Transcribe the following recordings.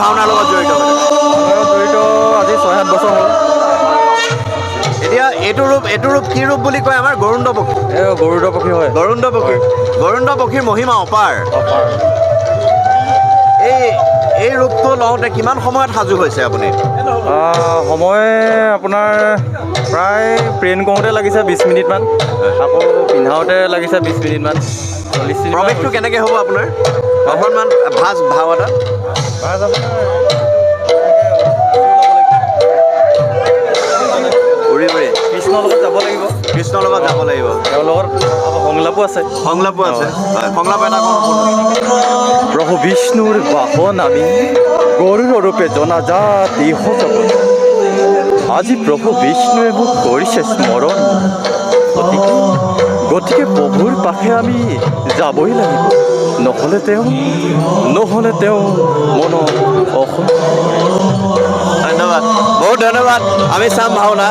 ভাওনাৰ লগত জড়িত জড়িত আজি 6-7 বছৰ হ'ল। এতিয়া এইটো ৰূপ কি ৰূপ বুলি কয় আমাৰ গৰুণ্ড পক্ষী গৰুড় পক্ষী হয়। গৰুণ্ড পক্ষীৰ মহিমা অপাৰ। এই ৰূপটো লওঁতে কিমান সময়ত সাজু হৈছে আপুনি? সময় আপোনাৰ প্ৰায় প্ৰেৰণ কৰোঁতে লাগিছে 20 মিনিটমান, আকৌ পিন্ধাওঁতে লাগিছে 20 মিনিটমান, 40 মিনিট। প্ৰৱেশটো কেনেকৈ হ'ব আপোনাৰ? অকণমান ভাও এটা উৰি কৃষ্ণৰ লগত যাব লাগিব। তেওঁৰ লগত সংলাপো আছে। সংলাপ এটা প্ৰভু বিষ্ণুৰ বাহন আমি গৰুড় ৰূপে জনাজাত এই জগত। আজি প্ৰভু বিষ্ণুৱে মোক কৰিছে স্মৰণ, গতিকে প্ৰভুৰ পাশে আমি যাবই লাগিব, নহ'লে তেওঁ মন ধন্যবাদ, বহুত ধন্যবাদ। আমি চাম ভাওনা।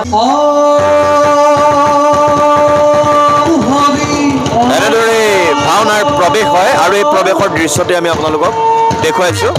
এনেদৰে ভাওনাৰ প্ৰৱেশ হয় আৰু এই প্ৰৱেশৰ দৃশ্যতে আমি আপোনালোকক দেখুৱাইছোঁ।